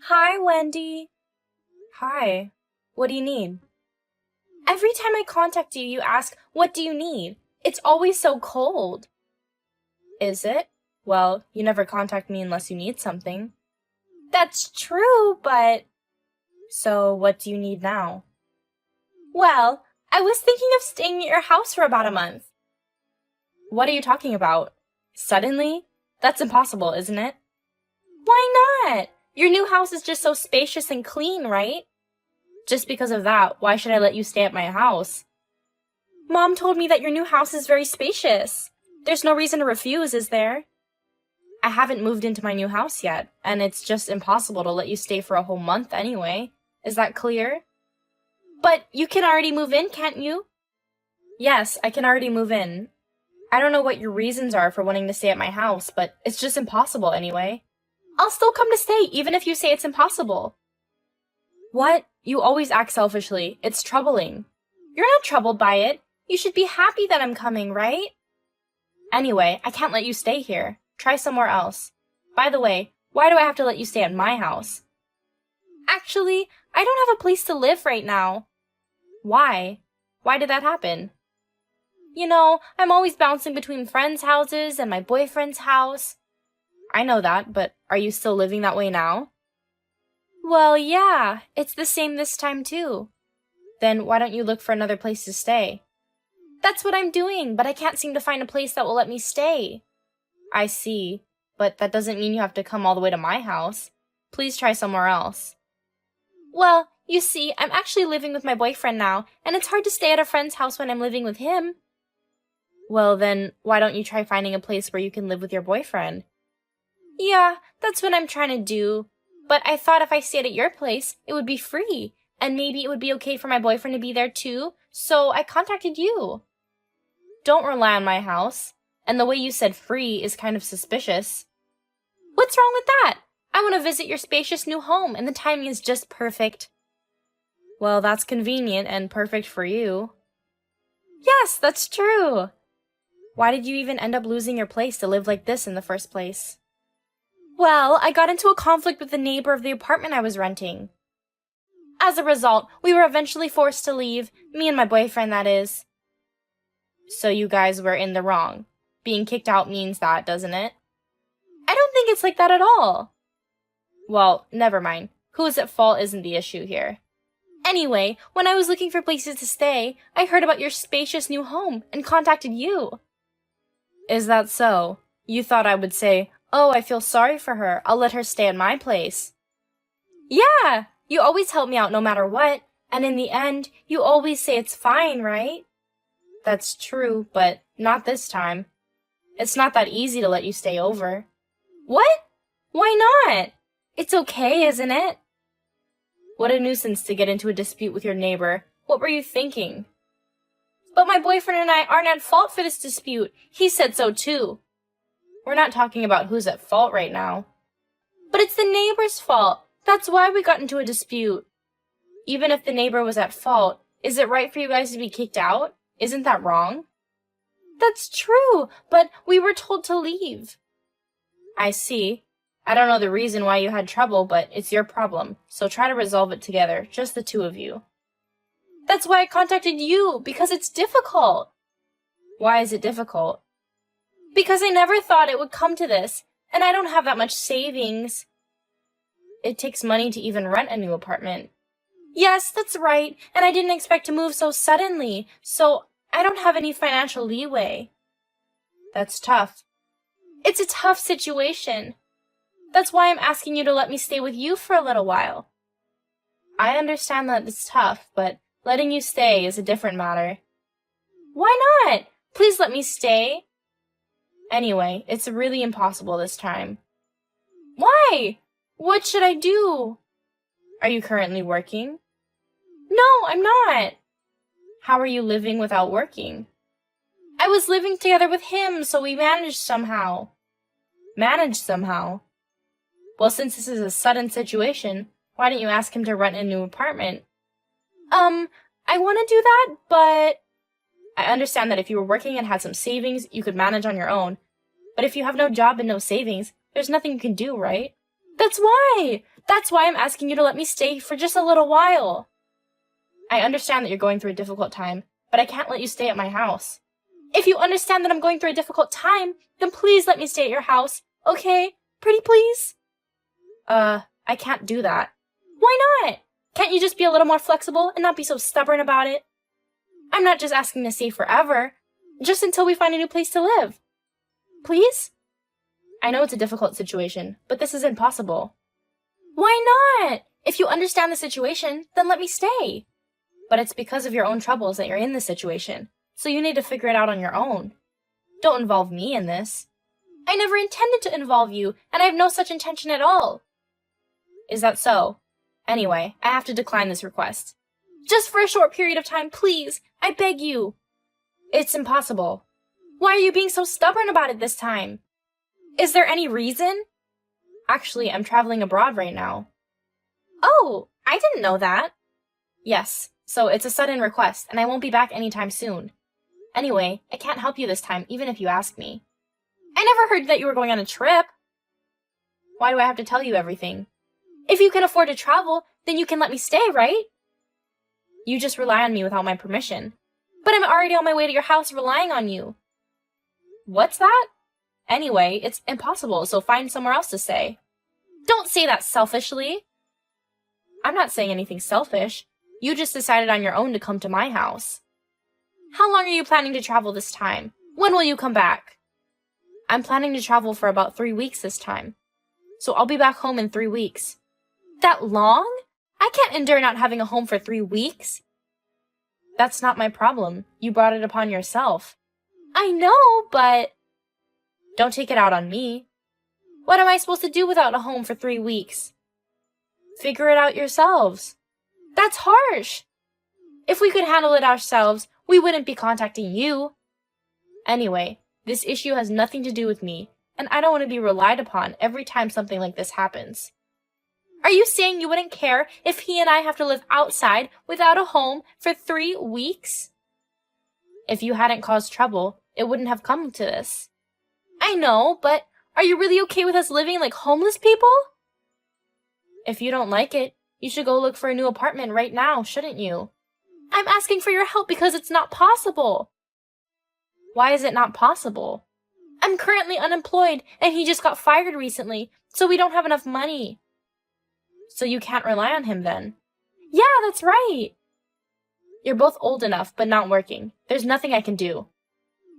Hi, Wendy. Hi, what do you need? Every time I contact you, you ask, what do you need? It's always so cold. Is it? Well, you never contact me unless you need something. That's true, but... So, what do you need now? Well, I was thinking of staying at your house for about a month. What are you talking about? Suddenly? That's impossible, isn't it? Why not? Your new house is just so spacious and clean, right? Just because of that, why should I let you stay at my house? Mom told me that your new house is very spacious. There's no reason to refuse, is there? I haven't moved into my new house yet, and it's just impossible to let you stay for a whole month anyway. Is that clear? But you can already move in, can't you? Yes, I can already move in. I don't know what your reasons are for wanting to stay at my house, but it's just impossible anyway. I'll still come to stay, even if you say it's impossible. What? You always act selfishly. It's troubling. You're not troubled by it. You should be happy that I'm coming, right? Anyway, I can't let you stay here. Try somewhere else. By the way, why do I have to let you stay at my house? Actually, I don't have a place to live right now. Why? Why did that happen? You know, I'm always bouncing between friends' houses and my boyfriend's house. I know that, but are you still living that way now? Well, yeah, it's the same this time too. Then why don't you look for another place to stay? That's what I'm doing, but I can't seem to find a place that will let me stay. I see, but that doesn't mean you have to come all the way to my house. Please try somewhere else. Well, you see, I'm actually living with my boyfriend now, and it's hard to stay at a friend's house when I'm living with him. Well, then, why don't you try finding a place where you can live with your boyfriend? Yeah, that's what I'm trying to do. But I thought if I stayed at your place, it would be free, and maybe it would be okay for my boyfriend to be there too, so I contacted you. Don't rely on my house. And the way you said free is kind of suspicious. What's wrong with that? I want to visit your spacious new home, and the timing is just perfect. Well, that's convenient and perfect for you. Yes, that's true. Why did you even end up losing your place to live like this in the first place? Well, I got into a conflict with the neighbor of the apartment I was renting. As a result, we were eventually forced to leave, me and my boyfriend, that is. So you guys were in the wrong. Being kicked out means that, doesn't it? I don't think it's like that at all. Well, never mind. Who is at fault isn't the issue here. Anyway, when I was looking for places to stay, I heard about your spacious new home and contacted you. Is that so? You thought I would say, oh, I feel sorry for her. I'll let her stay at my place. Yeah, you always help me out no matter what, and in the end, you always say it's fine, right? That's true, but not this time. It's not that easy to let you stay over. What? Why not? It's okay, isn't it? What a nuisance to get into a dispute with your neighbor. What were you thinking? But my boyfriend and I aren't at fault for this dispute. He said so too. We're not talking about who's at fault right now. But it's the neighbor's fault. That's why we got into a dispute. Even if the neighbor was at fault, is it right for you guys to be kicked out? Isn't that wrong? That's true, but we were told to leave. I see. I don't know the reason why you had trouble, but it's your problem, so try to resolve it together, just the two of you. That's why I contacted you, because it's difficult. Why is it difficult? Because I never thought it would come to this, and I don't have that much savings. It takes money to even rent a new apartment. Yes, that's right, and I didn't expect to move so suddenly, so I don't have any financial leeway. That's tough. It's a tough situation. That's why I'm asking you to let me stay with you for a little while. I understand that it's tough, but letting you stay is a different matter. Why not? Please let me stay. Anyway, it's really impossible this time. Why? What should I do? Are you currently working? No, I'm not. How are you living without working? I was living together with him, so we managed somehow. Managed somehow? Well, since this is a sudden situation, why didn't you ask him to rent a new apartment? I want to do that, but... I understand that if you were working and had some savings, you could manage on your own. But if you have no job and no savings, there's nothing you can do, right? That's why! That's why I'm asking you to let me stay for just a little while. I understand that you're going through a difficult time, but I can't let you stay at my house. If you understand that I'm going through a difficult time, then please let me stay at your house, okay? Pretty please? I can't do that. Why not? Can't you just be a little more flexible and not be so stubborn about it? I'm not just asking to stay forever, just until we find a new place to live. Please? I know it's a difficult situation, but this is impossible. Why not? If you understand the situation, then let me stay. But it's because of your own troubles that you're in this situation, so you need to figure it out on your own. Don't involve me in this. I never intended to involve you, and I have no such intention at all. Is that so? Anyway, I have to decline this request. Just for a short period of time, please. I beg you. It's impossible. Why are you being so stubborn about it this time? Is there any reason? Actually, I'm traveling abroad right now. Oh, I didn't know that. Yes, so it's a sudden request, and I won't be back anytime soon. Anyway, I can't help you this time, even if you ask me. I never heard that you were going on a trip. Why do I have to tell you everything? If you can afford to travel, then you can let me stay, right? You just rely on me without my permission. But I'm already on my way to your house relying on you. What's that? Anyway, it's impossible, so find somewhere else to stay. Don't say that selfishly. I'm not saying anything selfish. You just decided on your own to come to my house. How long are you planning to travel this time? When will you come back? I'm planning to travel for about 3 weeks this time. So I'll be back home in 3 weeks. That long? I can't endure not having a home for 3 weeks. That's not my problem. You brought it upon yourself. I know, but... Don't take it out on me. What am I supposed to do without a home for 3 weeks? Figure it out yourselves. That's harsh. If we could handle it ourselves, we wouldn't be contacting you. Anyway, this issue has nothing to do with me, and I don't want to be relied upon every time something like this happens. Are you saying you wouldn't care if he and I have to live outside without a home for 3 weeks? If you hadn't caused trouble, it wouldn't have come to this. I know, but are you really okay with us living like homeless people? If you don't like it, you should go look for a new apartment right now, shouldn't you? I'm asking for your help because it's not possible. Why is it not possible? I'm currently unemployed, and he just got fired recently, so we don't have enough money. So you can't rely on him then? Yeah, that's right. You're both old enough, but not working. There's nothing I can do.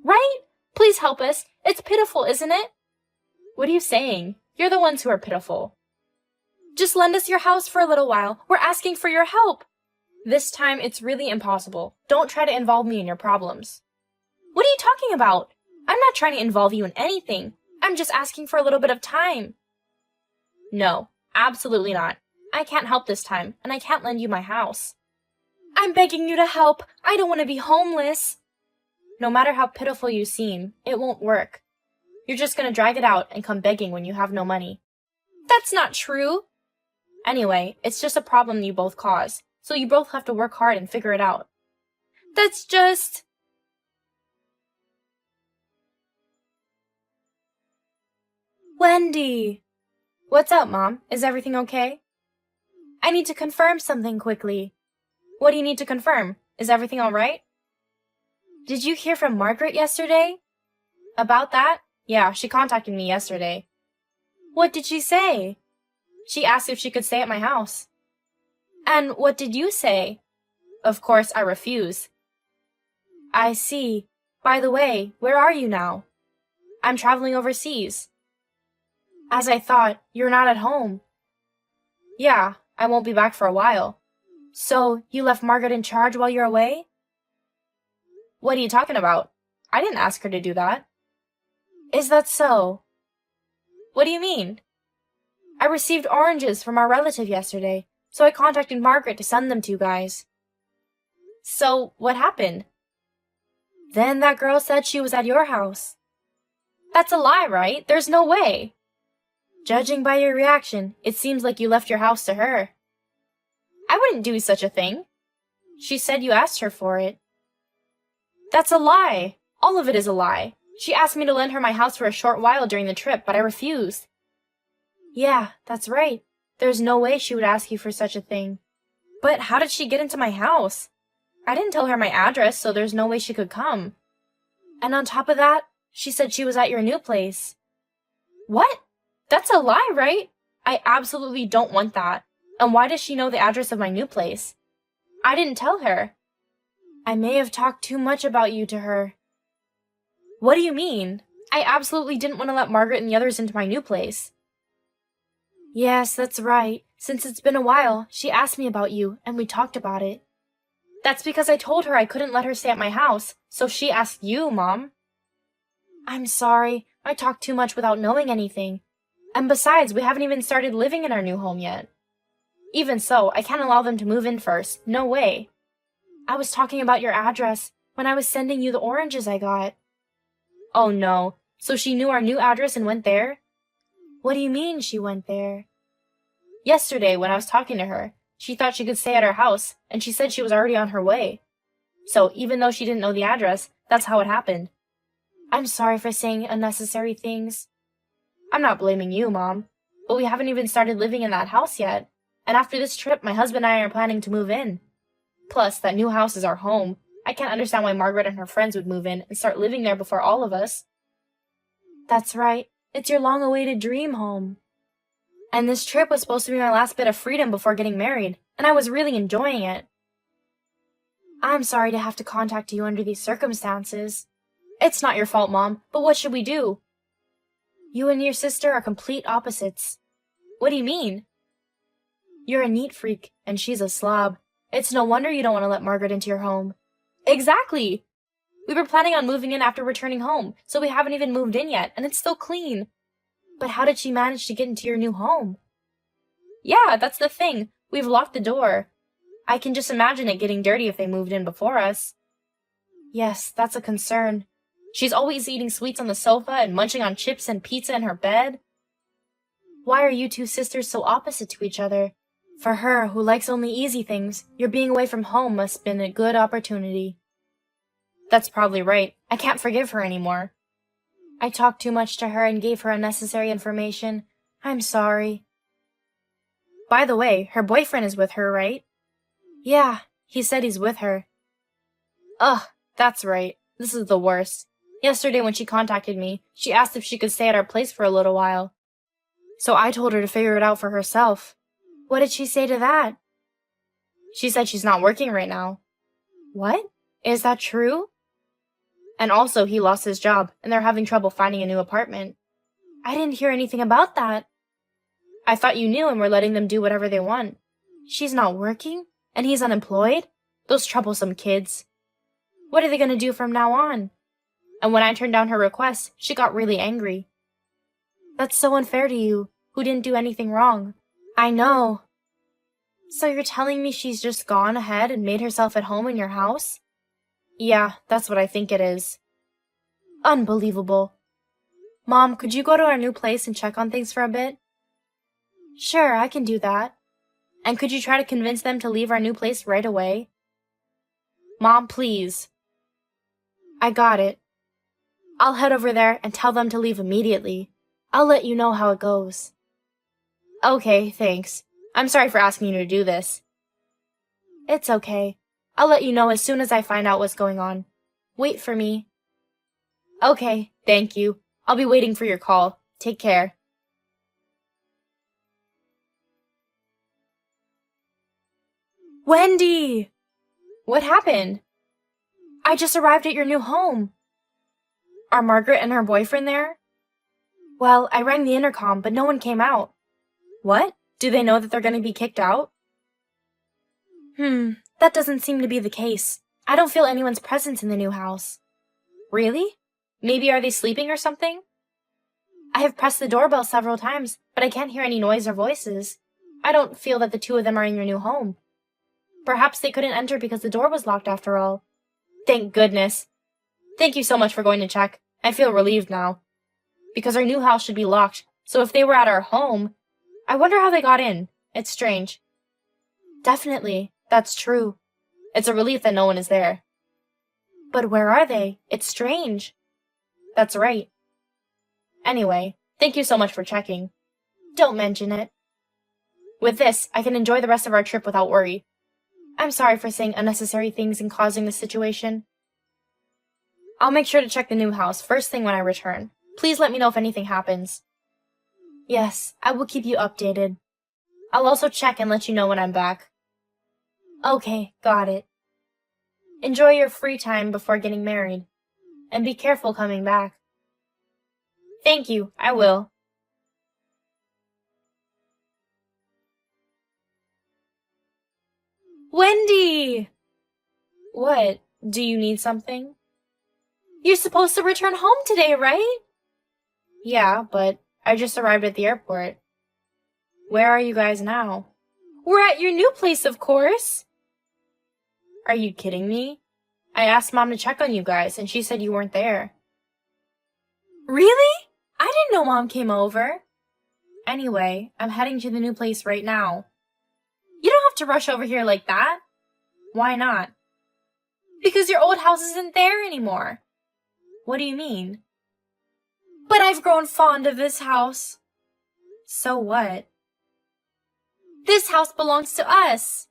Right? Please help us. It's pitiful, isn't it? What are you saying? You're the ones who are pitiful. Just lend us your house for a little while. We're asking for your help. This time, it's really impossible. Don't try to involve me in your problems. What are you talking about? I'm not trying to involve you in anything. I'm just asking for a little bit of time. No, absolutely not. I can't help this time, and I can't lend you my house. I'm begging you to help. I don't want to be homeless. No matter how pitiful you seem, it won't work. You're just going to drag it out and come begging when you have no money. That's not true. Anyway, it's just a problem you both cause, so you both have to work hard and figure it out. That's just... Wendy! What's up, Mom? Is everything okay? I need to confirm something quickly. What do you need to confirm? Is everything all right? Did you hear from Margaret yesterday? About that? Yeah, she contacted me yesterday. What did she say? She asked if she could stay at my house. And what did you say? Of course, I refused. I see. By the way, where are you now? I'm traveling overseas. As I thought, you're not at home. Yeah, I won't be back for a while. So, you left Margaret in charge while you're away? What are you talking about? I didn't ask her to do that. Is that so? What do you mean? I received oranges from our relative yesterday, so I contacted Margaret to send them to you guys. So, what happened? Then that girl said she was at your house. That's a lie, right? There's no way. Judging by your reaction, it seems like you left your house to her. I wouldn't do such a thing. She said you asked her for it. That's a lie. All of it is a lie. She asked me to lend her my house for a short while during the trip, but I refused. Yeah, that's right. There's no way she would ask you for such a thing. But how did she get into my house? I didn't tell her my address, so there's no way she could come. And on top of that, she said she was at your new place. What? That's a lie, right? I absolutely don't want that. And why does she know the address of my new place? I didn't tell her. I may have talked too much about you to her. What do you mean? I absolutely didn't want to let Margaret and the others into my new place. Yes, that's right. Since it's been a while, she asked me about you, and we talked about it. That's because I told her I couldn't let her stay at my house, so she asked you, Mom. I'm sorry. I talked too much without knowing anything. And besides, we haven't even started living in our new home yet. Even so, I can't allow them to move in first. No way. I was talking about your address when I was sending you the oranges I got. Oh no. So she knew our new address and went there? What do you mean she went there? Yesterday, when I was talking to her, she thought she could stay at our house, and she said she was already on her way. So, even though she didn't know the address, that's how it happened. I'm sorry for saying unnecessary things. I'm not blaming you, Mom, but we haven't even started living in that house yet, and after this trip, my husband and I are planning to move in. Plus, that new house is our home. I can't understand why Margaret and her friends would move in and start living there before all of us. That's right. It's your long-awaited dream home. And this trip was supposed to be my last bit of freedom before getting married, and I was really enjoying it. I'm sorry to have to contact you under these circumstances. It's not your fault, Mom, but what should we do? You and your sister are complete opposites. What do you mean? You're a neat freak, and she's a slob. It's no wonder you don't want to let Margaret into your home. Exactly! We were planning on moving in after returning home, so we haven't even moved in yet, and it's still clean. But how did she manage to get into your new home? Yeah, that's the thing. We've locked the door. I can just imagine it getting dirty if they moved in before us. Yes, that's a concern. She's always eating sweets on the sofa and munching on chips and pizza in her bed. Why are you two sisters so opposite to each other? For her, who likes only easy things, your being away from home must have been a good opportunity. That's probably right. I can't forgive her anymore. I talked too much to her and gave her unnecessary information. I'm sorry. By the way, her boyfriend is with her, right? Yeah, he said he's with her. Ugh, that's right. This is the worst. Yesterday when she contacted me, she asked if she could stay at our place for a little while. So I told her to figure it out for herself. What did she say to that? She said she's not working right now. What? Is that true? And also, he lost his job, and they're having trouble finding a new apartment. I didn't hear anything about that. I thought you knew and were letting them do whatever they want. She's not working? And he's unemployed? Those troublesome kids. What are they going to do from now on? And when I turned down her request, she got really angry. That's so unfair to you, who didn't do anything wrong. I know. So you're telling me she's just gone ahead and made herself at home in your house? Yeah, that's what I think it is. Unbelievable. Mom, could you go to our new place and check on things for a bit? Sure, I can do that. And could you try to convince them to leave our new place right away? Mom, please. I got it. I'll head over there and tell them to leave immediately. I'll let you know how it goes. Okay, thanks. I'm sorry for asking you to do this. It's okay. I'll let you know as soon as I find out what's going on. Wait for me. Okay, thank you. I'll be waiting for your call. Take care. Wendy! What happened? I just arrived at your new home. Are Margaret and her boyfriend there? Well, I rang the intercom, but no one came out. What? Do they know that they're going to be kicked out? That doesn't seem to be the case. I don't feel anyone's presence in the new house. Really? Maybe are they sleeping or something? I have pressed the doorbell several times, but I can't hear any noise or voices. I don't feel that the two of them are in your new home. Perhaps they couldn't enter because the door was locked after all. Thank goodness. Thank you so much for going to check. I feel relieved now. Because our new house should be locked, so if they were at our home, I wonder how they got in. It's strange. Definitely, that's true. It's a relief that no one is there. But where are they? It's strange. That's right. Anyway, thank you so much for checking. Don't mention it. With this, I can enjoy the rest of our trip without worry. I'm sorry for saying unnecessary things and causing this situation. I'll make sure to check the new house first thing when I return. Please let me know if anything happens. Yes, I will keep you updated. I'll also check and let you know when I'm back. Okay, got it. Enjoy your free time before getting married. And be careful coming back. Thank you, I will. Wendy! What? Do you need something? You're supposed to return home today, right? Yeah, but I just arrived at the airport. Where are you guys now? We're at your new place, of course. Are you kidding me? I asked Mom to check on you guys, and she said you weren't there. Really? I didn't know Mom came over. Anyway, I'm heading to the new place right now. You don't have to rush over here like that. Why not? Because your old house isn't there anymore. What do you mean? But I've grown fond of this house. So what? This house belongs to us.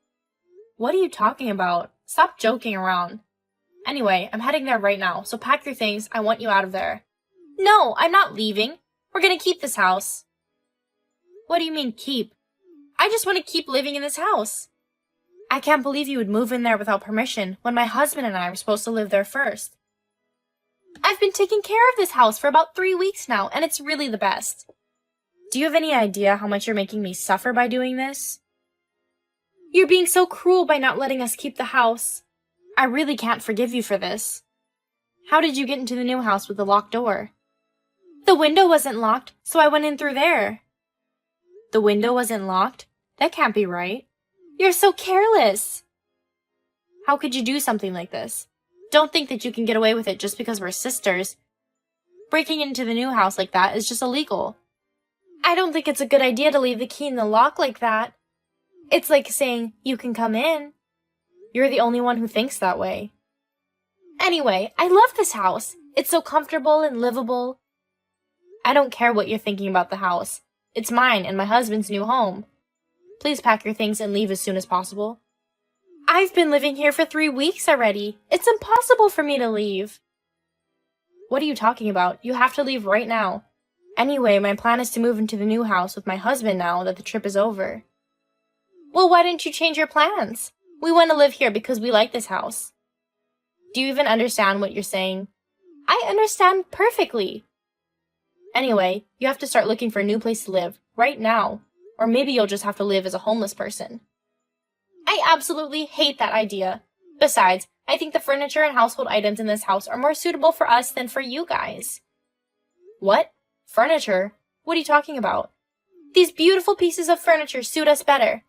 What are you talking about? Stop joking around. Anyway, I'm heading there right now, so pack your things. I want you out of there. No, I'm not leaving. We're gonna keep this house. What do you mean, keep? I just want to keep living in this house. I can't believe you would move in there without permission when my husband and I were supposed to live there first. I've been taking care of this house for about 3 weeks now, and it's really the best. Do you have any idea how much you're making me suffer by doing this? You're being so cruel by not letting us keep the house. I really can't forgive you for this. How did you get into the new house with the locked door? The window wasn't locked, so I went in through there. The window wasn't locked? That can't be right. You're so careless. How could you do something like this? Don't think that you can get away with it just because we're sisters. Breaking into the new house like that is just illegal. I don't think it's a good idea to leave the key in the lock like that. It's like saying, you can come in. You're the only one who thinks that way. Anyway, I love this house. It's so comfortable and livable. I don't care what you're thinking about the house. It's mine and my husband's new home. Please pack your things and leave as soon as possible. I've been living here for 3 weeks already. It's impossible for me to leave. What are you talking about? You have to leave right now. Anyway, my plan is to move into the new house with my husband now that the trip is over. Well, why didn't you change your plans? We want to live here because we like this house. Do you even understand what you're saying? I understand perfectly. Anyway, you have to start looking for a new place to live, right now. Or maybe you'll just have to live as a homeless person. I absolutely hate that idea. Besides, I think the furniture and household items in this house are more suitable for us than for you guys. What? Furniture? What are you talking about? These beautiful pieces of furniture suit us better.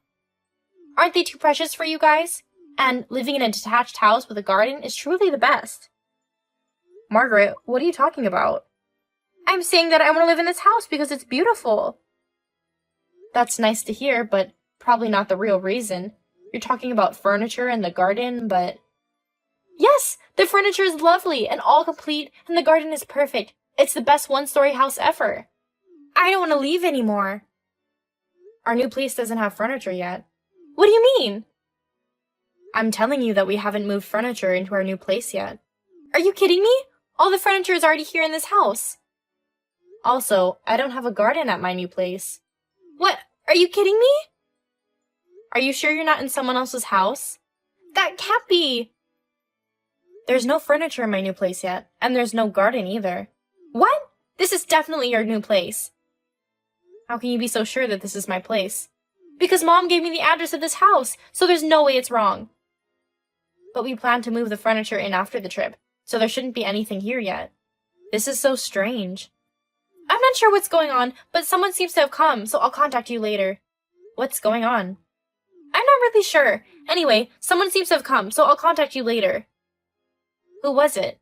Aren't they too precious for you guys? And living in a detached house with a garden is truly the best. Margaret, what are you talking about? I'm saying that I want to live in this house because it's beautiful. That's nice to hear, but probably not the real reason. You're talking about furniture and the garden, but... Yes, the furniture is lovely and all complete, and the garden is perfect. It's the best one-story house ever. I don't want to leave anymore. Our new place doesn't have furniture yet. What do you mean? I'm telling you that we haven't moved furniture into our new place yet. Are you kidding me? All the furniture is already here in this house. Also, I don't have a garden at my new place. What? Are you kidding me? Are you sure you're not in someone else's house? That can't be. There's no furniture in my new place yet, and there's no garden either. What? This is definitely your new place. How can you be so sure that this is my place? Because Mom gave me the address of this house, so there's no way it's wrong. But we plan to move the furniture in after the trip, so there shouldn't be anything here yet. This is so strange. I'm not sure what's going on, but someone seems to have come, so I'll contact you later. What's going on? I'm not really sure. Anyway, someone seems to have come, so I'll contact you later. Who was it?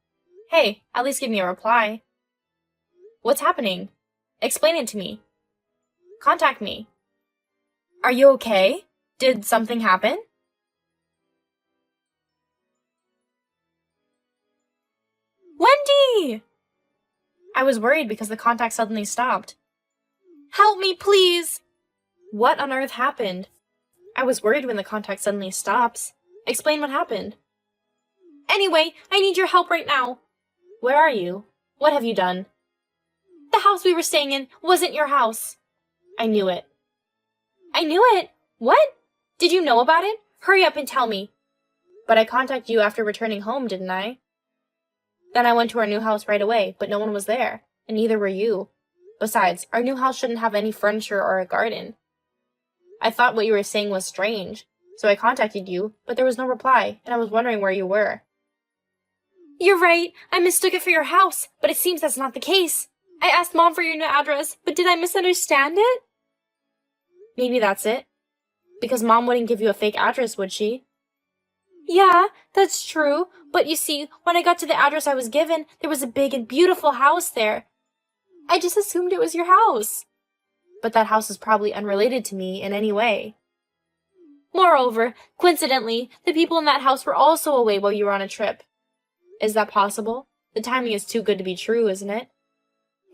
Hey, at least give me a reply. What's happening? Explain it to me. Contact me. Are you okay? Did something happen? Wendy! I was worried because the contact suddenly stopped. Help me, please! What on earth happened? I was worried when the contact suddenly stops. Explain what happened. Anyway, I need your help right now. Where are you? What have you done? The house we were staying in wasn't your house. I knew it. I knew it? What? Did you know about it? Hurry up and tell me. But I contacted you after returning home, didn't I? Then I went to our new house right away, but no one was there, and neither were you. Besides, our new house shouldn't have any furniture or a garden. I thought what you were saying was strange, so I contacted you, but there was no reply, and I was wondering where you were. You're right, I mistook it for your house, but it seems that's not the case. I asked Mom for your new address, but did I misunderstand it? Maybe that's it. Because Mom wouldn't give you a fake address, would she? Yeah, that's true, but you see, when I got to the address I was given, there was a big and beautiful house there. I just assumed it was your house. But that house is probably unrelated to me in any way. Moreover, coincidentally, the people in that house were also away while you were on a trip. Is that possible? The timing is too good to be true, isn't it?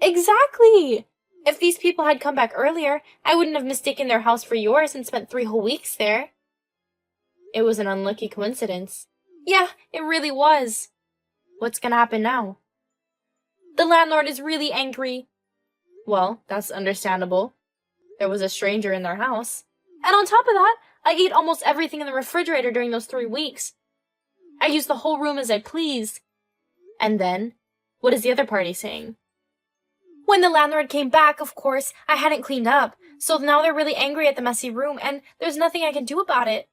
Exactly! If these people had come back earlier, I wouldn't have mistaken their house for yours and spent 3 whole weeks there. It was an unlucky coincidence. Yeah, it really was. What's gonna happen now? The landlord is really angry. Well, that's understandable. There was a stranger in their house. And on top of that, I ate almost everything in the refrigerator during those 3 weeks. I used the whole room as I pleased. And then, what is the other party saying? When the landlord came back, of course, I hadn't cleaned up, so now they're really angry at the messy room, and there's nothing I can do about it.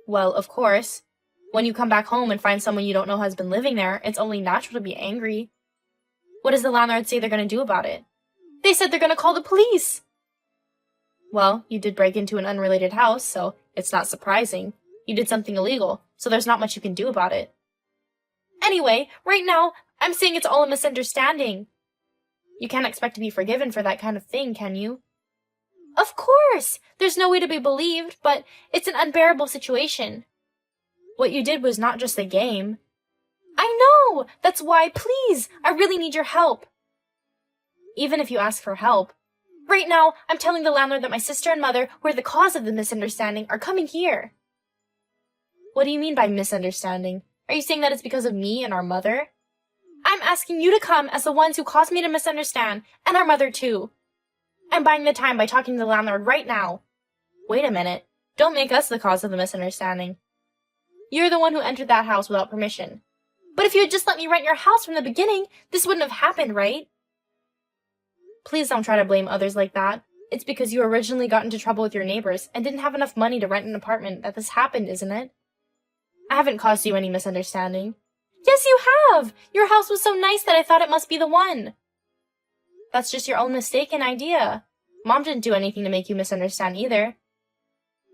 Well, of course. When you come back home and find someone you don't know has been living there, it's only natural to be angry. What does the landlord say they're going to do about it? They said they're going to call the police. Well, you did break into an unrelated house, so it's not surprising. You did something illegal, so there's not much you can do about it. Anyway, right now, I'm saying it's all a misunderstanding. You can't expect to be forgiven for that kind of thing, can you? Of course! There's no way to be believed, but it's an unbearable situation. What you did was not just a game. I know! That's why, please, I really need your help. Even if you ask for help. Right now, I'm telling the landlord that my sister and mother, who are the cause of the misunderstanding, are coming here. What do you mean by misunderstanding? Are you saying that it's because of me and our mother? I'm asking you to come as the ones who caused me to misunderstand, and our mother too. I'm buying the time by talking to the landlord right now. Wait a minute. Don't make us the cause of the misunderstanding. You're the one who entered that house without permission. But if you had just let me rent your house from the beginning, this wouldn't have happened, right? Please don't try to blame others like that. It's because you originally got into trouble with your neighbors and didn't have enough money to rent an apartment that this happened, isn't it? I haven't caused you any misunderstanding. Yes, you have! Your house was so nice that I thought it must be the one. That's just your own mistaken idea. Mom didn't do anything to make you misunderstand either.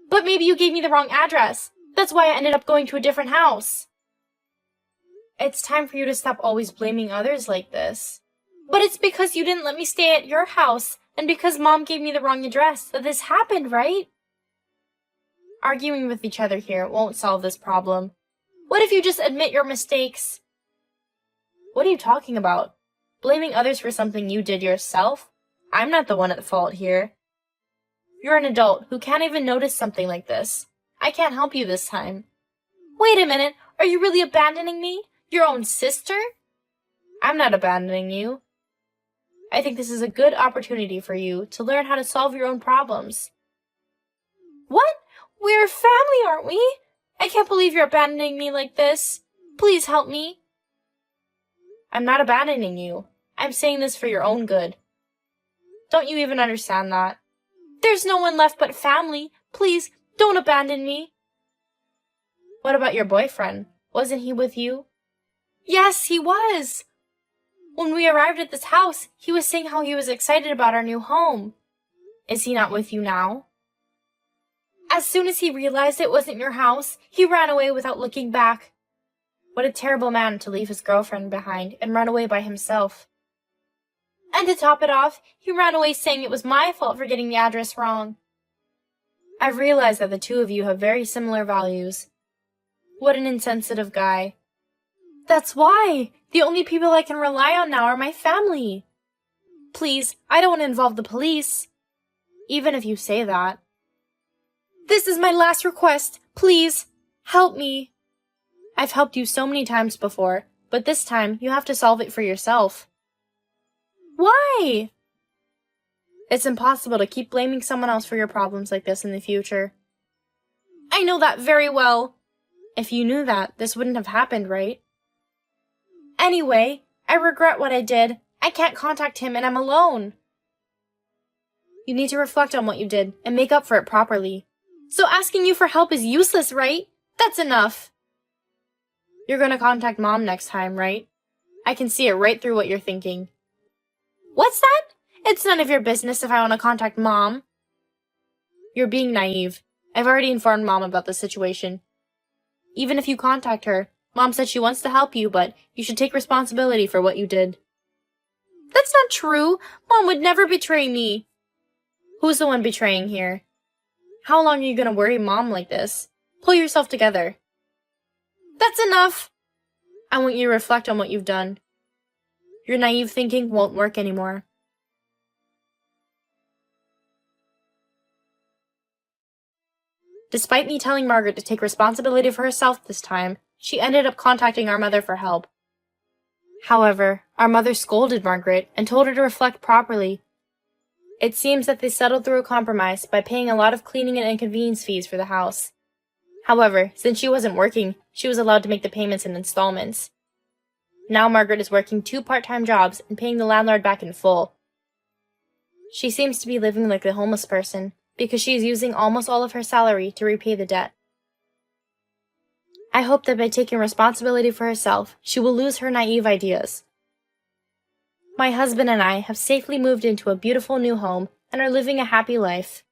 But maybe you gave me the wrong address. That's why I ended up going to a different house. It's time for you to stop always blaming others like this. But it's because you didn't let me stay at your house, and because Mom gave me the wrong address, that this happened, right? Arguing with each other here won't solve this problem. What if you just admit your mistakes? What are you talking about? Blaming others for something you did yourself? I'm not the one at fault here. You're an adult who can't even notice something like this. I can't help you this time. Wait a minute, are you really abandoning me? Your own sister? I'm not abandoning you. I think this is a good opportunity for you to learn how to solve your own problems. What? We're family, aren't we? I can't believe you're abandoning me like this. Please help me. I'm not abandoning you. I'm saying this for your own good. Don't you even understand that? There's no one left but family. Please, don't abandon me. What about your boyfriend? Wasn't he with you? Yes, he was. When we arrived at this house, he was saying how he was excited about our new home. Is he not with you now? As soon as he realized it wasn't your house, he ran away without looking back. What a terrible man to leave his girlfriend behind and run away by himself. And to top it off, he ran away saying it was my fault for getting the address wrong. I've realized that the two of you have very similar values. What an insensitive guy. That's why! The only people I can rely on now are my family. Please, I don't want to involve the police. Even if you say that. This is my last request. Please, help me. I've helped you so many times before, but this time you have to solve it for yourself. Why? It's impossible to keep blaming someone else for your problems like this in the future. I know that very well. If you knew that, this wouldn't have happened, right? Anyway, I regret what I did. I can't contact him and I'm alone. You need to reflect on what you did and make up for it properly. So asking you for help is useless, right? That's enough. You're gonna contact Mom next time, right? I can see it right through what you're thinking. What's that? It's none of your business if I want to contact Mom. You're being naive. I've already informed Mom about the situation. Even if you contact her, Mom said she wants to help you, but you should take responsibility for what you did. That's not true. Mom would never betray me. Who's the one betraying here? How long are you gonna worry Mom like this? Pull yourself together. That's enough. I want you to reflect on what you've done. Your naive thinking won't work anymore. Despite me telling Margaret to take responsibility for herself this time, she ended up contacting our mother for help. However, our mother scolded Margaret and told her to reflect properly. It seems that they settled through a compromise by paying a lot of cleaning and inconvenience fees for the house. However, since she wasn't working, she was allowed to make the payments in installments. Now Margaret is working 2 part-time jobs and paying the landlord back in full. She seems to be living like a homeless person because she is using almost all of her salary to repay the debt. I hope that by taking responsibility for herself, she will lose her naive ideas. My husband and I have safely moved into a beautiful new home and are living a happy life.